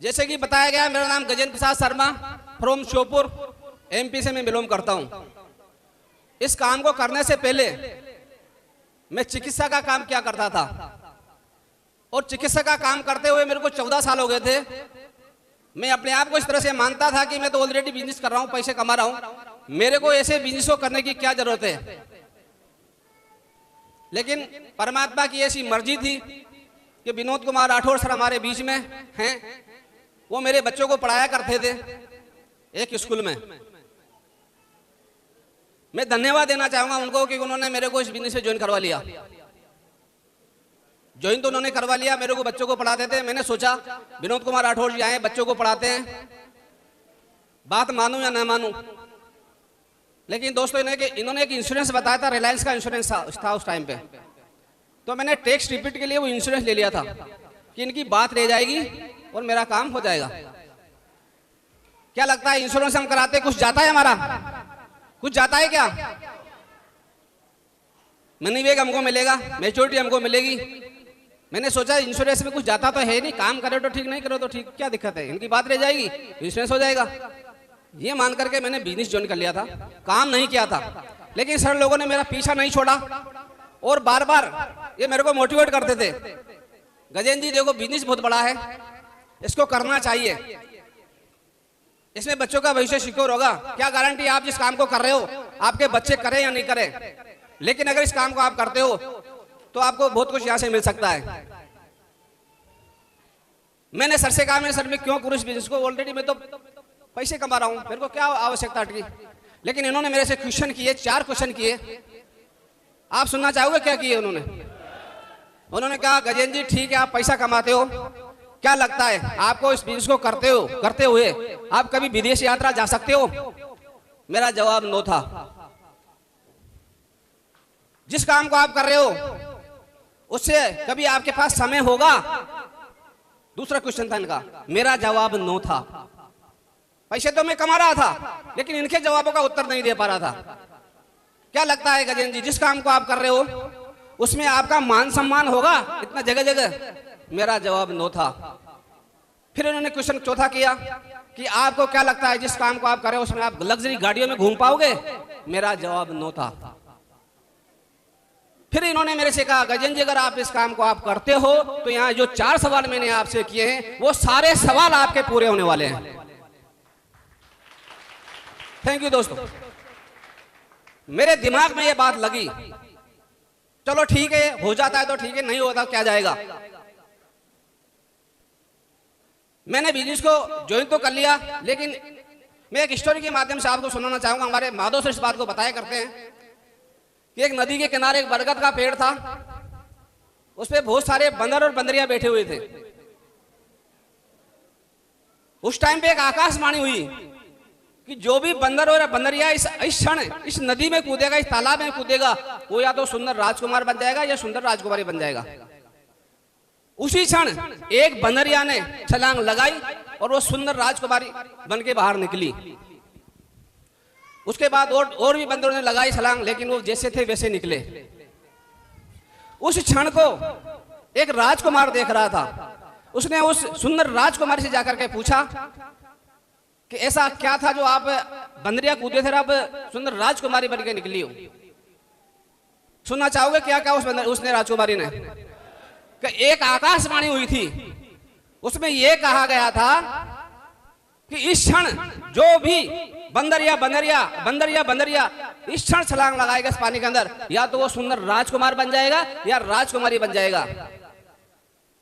जैसे कि बताया गया, मेरा नाम गजेंद्र प्रसाद शर्मा फ्रॉम श्योपुर एमपी से मैं बिलोंग करता हूं। इस काम को करने से पहले मैं चिकित्सा का काम क्या करता था, और चिकित्सा का काम करते हुए मेरे को 14 साल हो गए थे। मैं अपने आप को इस तरह से मानता था कि मैं तो ऑलरेडी बिजनेस कर रहा हूं, पैसे कमा रहा हूं, मेरे को ऐसे बिजनेस को करने की क्या जरूरत है। लेकिन परमात्मा की ऐसी मर्जी थी कि विनोद कुमार राठौर सर हमारे बीच में हैं। वो मेरे बच्चों को पढ़ाया करते थे एक स्कूल में। मैं धन्यवाद देना चाहूंगा उनको कि उन्होंने मेरे को इस बिजनेस से ज्वाइन करवा लिया। ज्वाइन तो उन्होंने करवा लिया, मेरे को बच्चों को पढ़ाते थे। मैंने सोचा विनोद कुमार राठौर जी आए, बच्चों को पढ़ाते हैं, बात मानूं या ना मानूं। लेकिन दोस्तों इन्होंने एक इंश्योरेंस बताया था, रिलायंस का इंश्योरेंस था उस टाइम पे। तो मैंने टैक्स रिपीट के लिए वो इंश्योरेंस ले लिया था कि इनकी बात रह जाएगी और मेरा काम हो जाएगा। क्या लगता है इंश्योरेंस हम कराते कुछ जाता है, हमारा कुछ जाता है क्या? मनी बैग हमको मिलेगा, मैच्योरिटी हमको मिलेगी। मैंने सोचा इंश्योरेंस में कुछ जाता तो है नहीं, काम करे तो ठीक, नहीं करो तो ठीक, क्या दिक्कत है, इनकी बात रह जाएगी, इंश्योरेंस हो जाएगा। ये मान करके मैंने बिजनेस ज्वाइन कर लिया था, काम नहीं किया था। लेकिन सर लोगों ने मेरा पीछा नहीं छोड़ा और बार बार ये मेरे को मोटिवेट करते थे, गजेंद्र जी देखो बिजनेस बहुत बड़ा है, इसको करना चाहिए, इसमें बच्चों का भविष्य सिक्योर होगा। क्या गारंटी आप जिस काम को कर रहे हो आपके बच्चे करें या नहीं करें, लेकिन अगर इस काम को आप करते हो तो आपको बहुत कुछ यहां से मिल सकता है। मैंने सर से कहा, मैं सर मैं क्यों करूं इस बिजनेस को, ऑलरेडी मैं तो पैसे कमा रहा हूं, मेरे को क्या आवश्यकता अटकी। लेकिन इन्होंने मेरे से क्वेश्चन किए, 4 क्वेश्चन किए। आप सुनना चाहोगे क्या किए उन्होंने कहा गजेंद्र जी ठीक है आप पैसा कमाते हो, क्या लगता है आपको इस बिजनेस को करते हुए आप कभी विदेश यात्रा जा सकते हो? मेरा जवाब नो था। जिस काम को आप कर रहे हो उससे कभी आपके पास समय होगा? दूसरा क्वेश्चन था इनका, मेरा जवाब नो था। पैसे तो मैं कमा रहा था लेकिन इनके जवाबों का उत्तर नहीं दे पा रहा था। क्या लगता है गजेंद्र जी जिस काम को आप कर रहे हो उसमें आपका मान सम्मान होगा इतना जगह जगह? मेरा जवाब नो था। फिर उन्होंने क्वेश्चन चौथा किया कि आपको क्या लगता है जिस काम को आप कर रहे हो उसमें आप लग्जरी गाड़ियों में घूम पाओगे? मेरा जवाब नो था। फिर इन्होंने मेरे से कहा गजेंद्र जी अगर आप इस काम को आप करते हो तो यहाँ जो 4 सवाल मैंने आपसे किए हैं वो सारे सवाल आपके पूरे होने वाले हैं। थैंक यू दोस्तों। मेरे दिमाग में ये बात लगी, चलो ठीक है हो जाता है तो ठीक है, नहीं होता क्या जाएगा। मैंने बिजनेस को ज्वाइन तो कर लिया, लेकिन मैं एक स्टोरी के माध्यम से आपको सुनाना चाहूंगा। हमारे माधव सर इस बात को बताया करते हैं कि एक नदी के किनारे एक बरगद का पेड़ था, उस पे बहुत सारे बंदर और बंदरियां बैठे हुए थे। उस टाइम पे एक आकाशवाणी हुई कि जो भी बंदर और बंदरिया इस क्षण इस नदी में कूदेगा, इस तालाब में कूदेगा, वो या तो सुंदर राजकुमार बन जाएगा या सुंदर राजकुमारी बन जाएगा। उसी क्षण एक बंदरिया ने छलांग लगाई और वो सुंदर राजकुमारी बन के बाहर निकली। उसके बाद और भी बंदरों ने लगाई छलांग, लेकिन वो जैसे थे वैसे निकले। उस क्षण को एक राजकुमार देख रहा था। उसने उस सुंदर राजकुमारी से जाकर के पूछा कि ऐसा क्या था जो आप बंदरिया कूदे थे, आप सुंदर राजकुमारी बन के निकली हो? सुनना चाहोगे क्या क्या उसने राजकुमारी ने? कि एक आकाशवाणी हुई थी, उसमें यह कहा गया था कि इस क्षण जो भी बंदरिया इस क्षण छलांग लगाएगा इस पानी के अंदर, या तो वो सुंदर राजकुमार बन जाएगा या राजकुमारी बन जाएगा।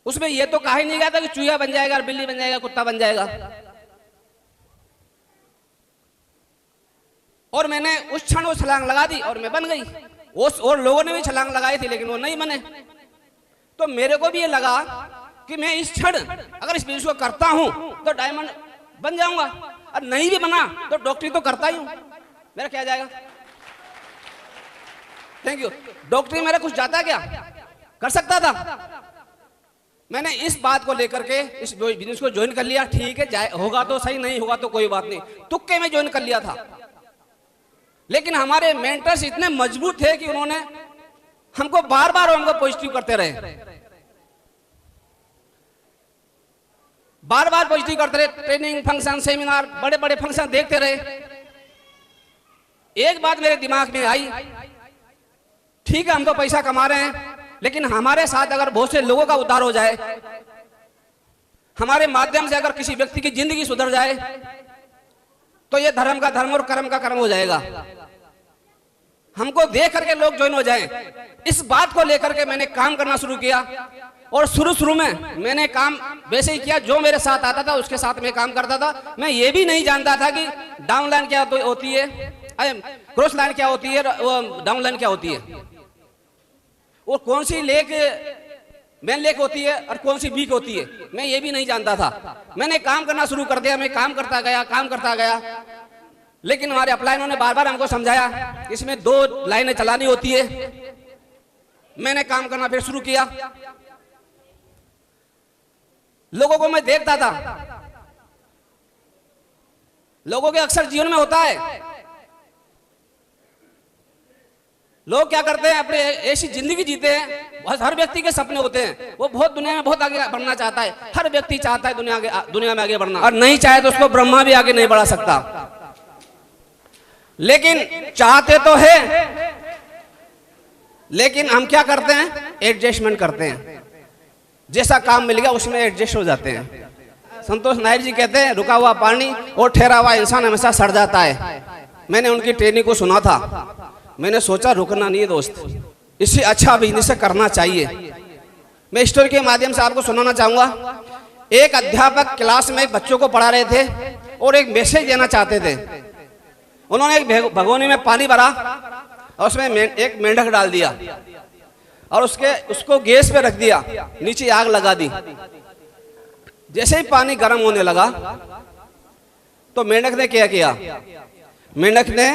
उसमें यह तो कहा ही नहीं गया था कि चूहा बन जाएगा, बिल्ली बन जाएगा, कुत्ता बन जाएगा। और मैंने उस क्षण वो छलांग लगा दी और मैं बन गई। और लोगों ने भी छलांग लगाई थी लेकिन वो नहीं बने। तो मेरे को भी ये लगा कि मैं इस क्षण अगर इस बिजनेस को करता हूं तो डायमंड बन जाऊंगा, और नहीं भी बना तो डॉक्टरी तो करता ही हूं, मेरा क्या जाएगा। Thank you. डॉक्टरी मेरा कुछ जाता क्या? कर सकता था। मैंने इस बात को लेकर के इस बिजनेस को ज्वाइन कर लिया। ठीक है होगा तो सही, नहीं होगा तो कोई बात नहीं, तुक्के में ज्वाइन कर लिया था। लेकिन हमारे मेंटर्स इतने मजबूत थे कि उन्होंने हमको बार बार हमको पॉजिटिव करते रहे। बार बार पॉजिटिव करते रहे, ट्रेनिंग फंक्शन सेमिनार बड़े बड़े फंक्शन देखते रहे। एक बात मेरे दिमाग में आई, ठीक है हम तो पैसा कमा रहे हैं, लेकिन हमारे साथ अगर बहुत से लोगों का उद्धार हो जाए, हमारे माध्यम से अगर किसी व्यक्ति की जिंदगी सुधर जाए, तो ये धर्म का धर्म और कर्म का कर्म हो जाएगा। हमको देख करके लोग ज्वाइन हो जाएं। इस बात को लेकर के मैंने काम करना शुरू किया, और शुरू में मैंने काम वैसे ही किया, जो मेरे साथ आता था उसके साथ मैं काम करता था। मैं ये भी नहीं जानता था कि डाउन लाइन क्या होती है, क्रॉस लाइन क्या होती है, डाउन लाइन क्या होती है, और कौन सी लेक मेन लेक होती है और कौन सी वीक होती है, मैं ये भी नहीं जानता था। मैंने काम करना शुरू कर दिया, मैं काम करता गया। लेकिन हमारे अपलाइनों ने बार बार हमको समझाया इसमें 2 लाइनें चलानी होती है। मैंने काम करना फिर शुरू किया। लोगों को मैं देखता था, लोगों के अक्सर जीवन में होता है, लोग क्या करते हैं, अपने ऐसी जिंदगी जीते हैं, हर व्यक्ति के सपने होते हैं, वो बहुत दुनिया में बहुत आगे बढ़ना चाहता है। हर व्यक्ति चाहता है दुनिया में आगे बढ़ना, और नहीं चाहे तो उसको ब्रह्मा भी आगे नहीं बढ़ा सकता। लेकिन चाहते तो है, लेकिन हम क्या करते हैं, एडजस्टमेंट करते हैं। जैसा काम मिल गया उसमें एडजस्ट हो जाते हैं। संतोष नायर जी कहते हैं, रुका हुआ पानी और ठहरा हुआ इंसान हमेशा सड़ जाता है। मैंने उनकी ट्रेनिंग को सुना था, मैंने सोचा रुकना नहीं है दोस्त, इससे अच्छा बिजनेस करना चाहिए। मैं स्टोरी के माध्यम से आपको सुनाना चाहूंगा। एक अध्यापक क्लास में बच्चों को पढ़ा रहे थे और एक मैसेज देना चाहते थे। उन्होंने एक भगोनी में पानी भरा और उसमें एक मेंढक डाल दिया और उसको गैस पे रख दिया, नीचे आग लगा दी। जैसे ही पानी गर्म होने लगा तो मेंढक ने क्या किया, मेंढक ने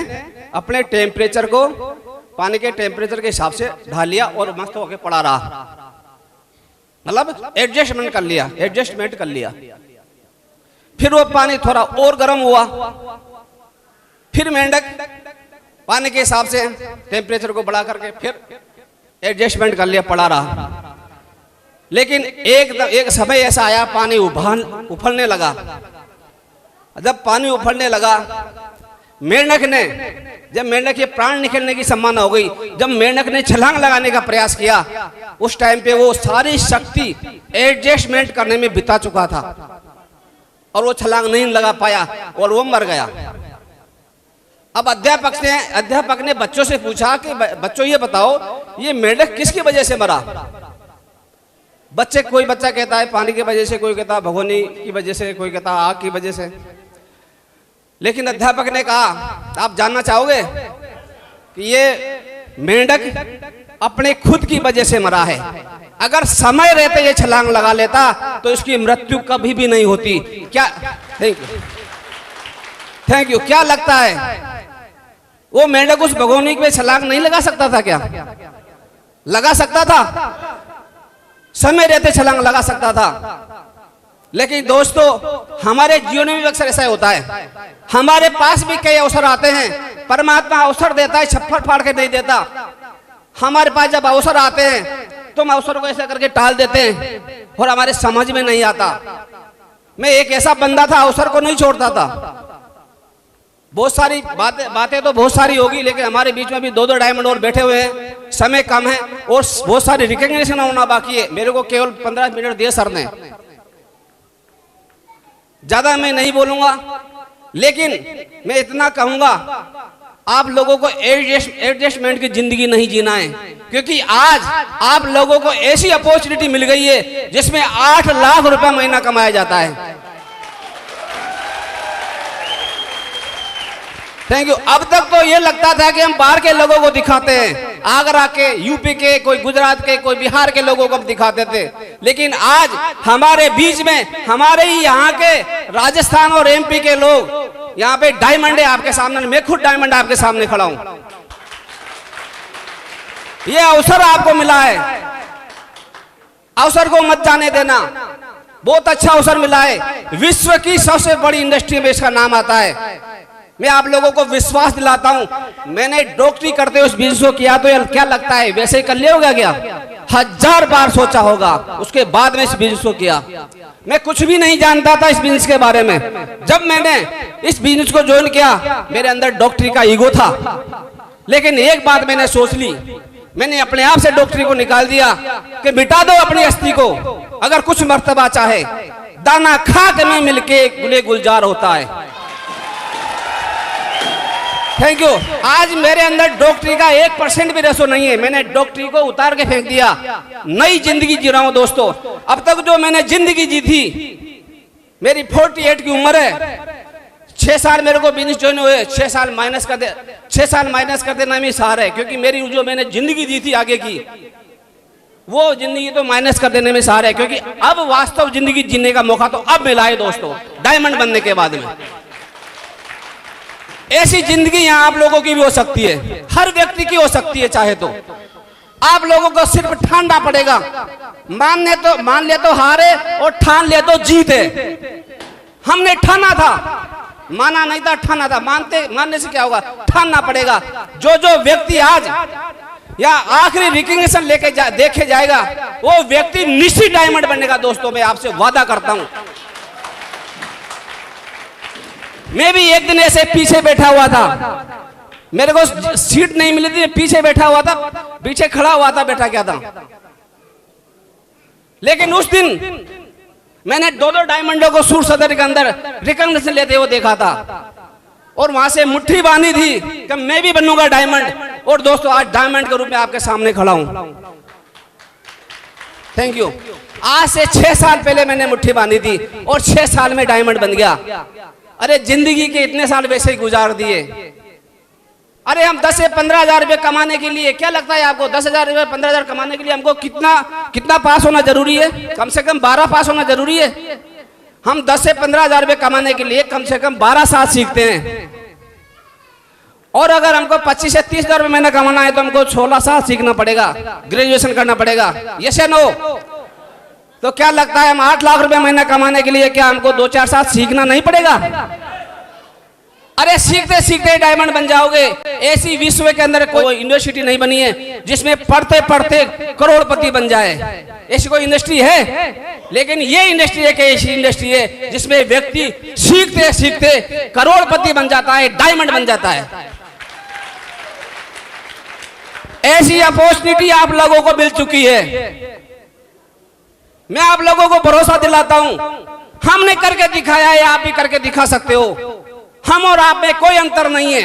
अपने टेम्परेचर को पानी के टेम्परेचर के हिसाब से ढाल लिया और मस्त होके पड़ा रहा, मतलब एडजस्टमेंट कर लिया। फिर वो पानी थोड़ा और गर्म हुआ, फिर मेंढक पानी के हिसाब से टेम्परेचर को बढ़ा करके फिर एडजस्टमेंट कर लिया, पड़ा रहा। लेकिन एक समय ऐसा आया, पानी उफलने लगा। जब पानी उफलने लगा, जब मेंढक के प्राण निकलने की संभावना हो गई, जब मेंढक ने छलांग लगाने का प्रयास किया, उस टाइम पे वो सारी शक्ति एडजस्टमेंट करने में बिता चुका था और वो छलांग नहीं लगा पाया और वो मर गया। अब अध्यापक ने बच्चों से पूछा कि बच्चों ये बताओ, ये मेंढक किसकी वजह से मरा? कोई बच्चा कहता है पानी की वजह से, कोई कहता है भगोनी की वजह से, कोई कहता है आग की वजह से। लेकिन अध्यापक ने कहा, आप जानना चाहोगे कि ये मेंढक अपने खुद की वजह से मरा है। अगर समय रहते ये छलांग लगा लेता तो इसकी मृत्यु कभी भी नहीं होती। क्या थैंक यू क्या लगता है, वो मेंढक उस भगोनी पे छलांग नहीं लगा सकता था? क्या लगा सकता था? समय रहते छलांग लगा सकता था। लेकिन दोस्तों, हमारे जीवन में भी अक्सर ऐसा होता है। हमारे पास भी कई अवसर आते हैं, परमात्मा अवसर देता है, छप्पर फाड़ के नहीं देता। हमारे पास जब अवसर आते हैं तो हम अवसर को ऐसा करके टाल देते हैं और हमारे समझ में नहीं आता। मैं एक ऐसा बंदा था, अवसर को नहीं छोड़ता था। बहुत सारी बातें तो बहुत सारी होगी, लेकिन हमारे बीच में भी 2 डायमंड और बैठे हुए हैं, समय कम है और बहुत सारी रिकॉग्निशन होना बाकी है। मेरे को केवल 15 मिनट दिए सर ने, ज्यादा मैं नहीं बोलूंगा, लेकिन मैं इतना कहूंगा, आप लोगों को एडजस्टमेंट की जिंदगी नहीं जीना है, क्योंकि आज आप लोगों को ऐसी अपॉर्चुनिटी मिल गई है जिसमें 8 लाख रुपए महीना कमाया जाता है। Thank you. अब तक तो ये लगता था कि हम बाहर के लोगों को दिखाते हैं, आगरा के, यूपी के, कोई गुजरात के, कोई बिहार के लोगों को हम दिखाते थे, लेकिन आज हमारे बीच में हमारे ही यहाँ के राजस्थान और एमपी के लोग यहाँ पे डायमंड है आपके सामने। मैं खुद डायमंड आपके सामने खड़ा हूं। ये अवसर आपको मिला है, अवसर को मत जाने देना। बहुत अच्छा अवसर मिला है, विश्व की सबसे बड़ी इंडस्ट्री में इसका नाम आता है। मैं आप लोगों को विश्वास दिलाता हूं, मैंने डॉक्टरी करते हुए उस बिजनेस को किया, तो क्या लगता है वैसे ही कर लिया होगा क्या? 1000 बार सोचा होगा, उसके बाद में इस बिजनेस को किया। मैं कुछ भी नहीं जानता था इस बिजनेस के बारे में। जब मैंने इस बिजनेस को ज्वाइन किया, मेरे अंदर डॉक्टरी का ईगो था, लेकिन एक बात मैंने सोच ली, मैंने अपने आप से डॉक्टरी को निकाल दिया कि मिटा दो अपनी अस्थि को, अगर कुछ मर्तबा चाहे दाना खाक में मिलके गुले गुलजार होता है। Thank you. आज मेरे अंदर डॉक्टरी का 1% भी रेशो नहीं है। मैंने डॉक्टरी को उतार के फेंक दिया, नई जिंदगी जी रहा हूं दोस्तों। अब तक जो मैंने जिंदगी जी थी, मेरी 48 की उम्र है, 6 साल मेरे को बिजनेस ज्वाइन हुए, 6 साल माइनस कर देना भी सहारा है, क्योंकि मेरी जो मैंने जिंदगी दी थी आगे की, वो जिंदगी तो माइनस कर देने में सहारा है, क्योंकि अब वास्तव जिंदगी जीने का मौका तो अब मिला है दोस्तों, डायमंड बनने के बाद में। ऐसी जिंदगी यहाँ आप लोगों की भी हो सकती है, हर व्यक्ति की हो सकती है चाहे तो। आप लोगों को सिर्फ ठानना पड़ेगा, मान ले तो हारे और ठान ले तो जीते। हमने ठाना था, माना नहीं था, ठाना था। मानने से क्या होगा, ठानना पड़ेगा। जो व्यक्ति आज या आखिरी रिकग्निशन लेके देखे जाएगा, वो व्यक्ति निश्चित डायमंड बनेगा दोस्तों, मैं आपसे वादा करता हूं। मैं भी एक दिन ऐसे पीछे बैठा हुआ था, मेरे को सीट नहीं मिली थी, पीछे बैठा हुआ था, पीछे खड़ा हुआ था, बैठा क्या था। लेकिन उस दिन मैंने 2 डायमंडों को सूर सदर के अंदर रिकग्निशन लेते हुए देखा था, और वहां से मुट्ठी बांधी थी कि मैं भी बनूंगा डायमंड। और दोस्तों आज डायमंड के रूप में आपके सामने खड़ा हूं। Thank you. आज से 6 साल पहले मैंने मुट्ठी बांधी थी और 6 साल में डायमंड बन गया। अरे जिंदगी के इतने साल वैसे ही गुजार दिए। अरे हम 10 से 15 हजार रुपए कमाने के लिए, क्या लगता है आपको 10,000 रुपए 15,000 कमाने के लिए हमको कितना पास होना जरूरी है? कम से कम 12 पास होना जरूरी है। हम 10 से 15 हजार रुपए कमाने के लिए कम से कम 12 साल सीखते हैं, और अगर हमको 25 से 30 हजार रुपए महीना कमाना है तो हमको 16 साल सीखना पड़ेगा, ग्रेजुएशन करना पड़ेगा। यस या नो? तो क्या लगता है हम 8 लाख रुपए महीना कमाने के लिए क्या हमको 2-4 साल सीखना नहीं पड़ेगा? अरे सीखते सीखते डायमंड बन जाओगे। ऐसी विश्व के अंदर कोई यूनिवर्सिटी नहीं बनी है जिसमें पढ़ते पढ़ते करोड़पति बन जाए। ऐसी कोई इंडस्ट्री है? लेकिन ये इंडस्ट्री एक ऐसी इंडस्ट्री है जिसमें व्यक्ति सीखते सीखते करोड़पति बन जाता है, डायमंड बन जाता है। ऐसी अपॉर्चुनिटी आप लोगों को मिल चुकी है। मैं आप लोगों को भरोसा दिलाता हूं, हमने करके दिखाया है, आप भी करके दिखा सकते हो। हम और आप में कोई अंतर नहीं है।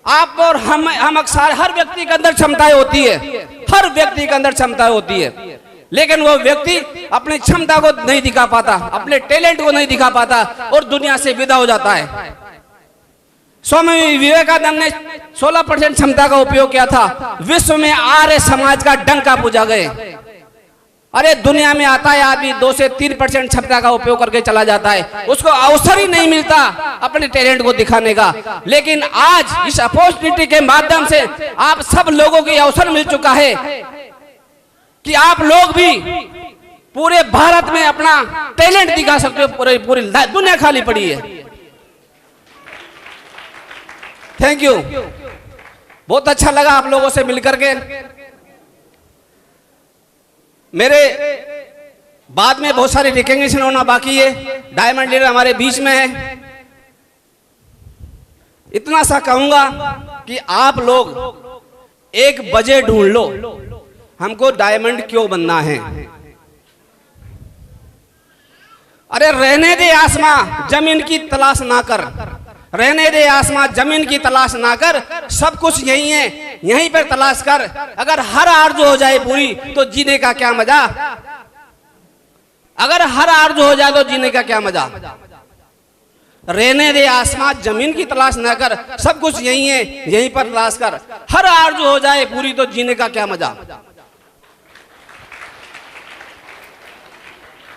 आप और हम अक्सर, हर व्यक्ति के अंदर क्षमताएं होती है, हर व्यक्ति के अंदर क्षमताएं होती है, लेकिन वो व्यक्ति अपनी क्षमता को नहीं दिखा पाता, अपने टैलेंट को नहीं दिखा पाता और दुनिया से विदा हो जाता है। स्वामी विवेकानंद ने 16% क्षमता का उपयोग किया था, विश्व में आर्य समाज का डंका पूजा गए। अरे दुनिया में आता है आदमी 2 से 3% क्षमता का उपयोग करके चला जाता है, उसको अवसर ही नहीं मिलता अपने टैलेंट को दिखाने का। लेकिन आज इस अपॉर्चुनिटी के माध्यम से आप सब लोगों को अवसर मिल चुका है कि आप लोग भी पूरे भारत में अपना टैलेंट दिखा सकते हो। पूरी दुनिया खाली पड़ी है। Thank you. बहुत अच्छा लगा आप लोगों से मिलकर के। मेरे बाद में बहुत सारी रिकग्निशन होना बाकी है, डायमंड लीडर हमारे बीच में है। इतना सा कहूंगा कि आप लोग एक बजट ढूंढ लो, हमको डायमंड क्यों बनना है। अरे रहने दे आसमां जमीन की तलाश ना कर, रहने दे आसमां जमीन की तलाश ना कर, सब कुछ यही है, यहीं पर तलाश कर। अगर हर आरज़ू हो जाए पूरी तो जीने का क्या मजा, अगर हर आरज़ू हो जाए तो जीने का क्या मजा। रहने दे आसमां जमीन की तलाश ना कर, सब कुछ यही है, यहीं पर तलाश कर। हर आरज़ू हो जाए पूरी तो जीने का क्या मजा।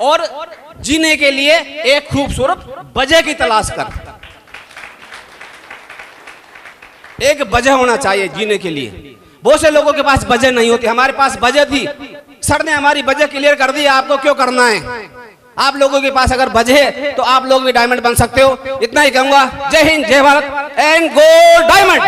और जीने के लिए एक खूबसूरत वजह की तलाश कर। एक वजह होना चाहिए जीने के लिए। बहुत से लोगों के पास वजह नहीं होती, हमारे पास वजह थी, सर ने हमारी वजह क्लियर कर दी, आपको क्यों करना है। आप लोगों के पास अगर वजह है तो आप लोग भी डायमंड बन सकते हो। इतना ही कहूंगा। जय हिंद, जय भारत एंड गो डायमंड।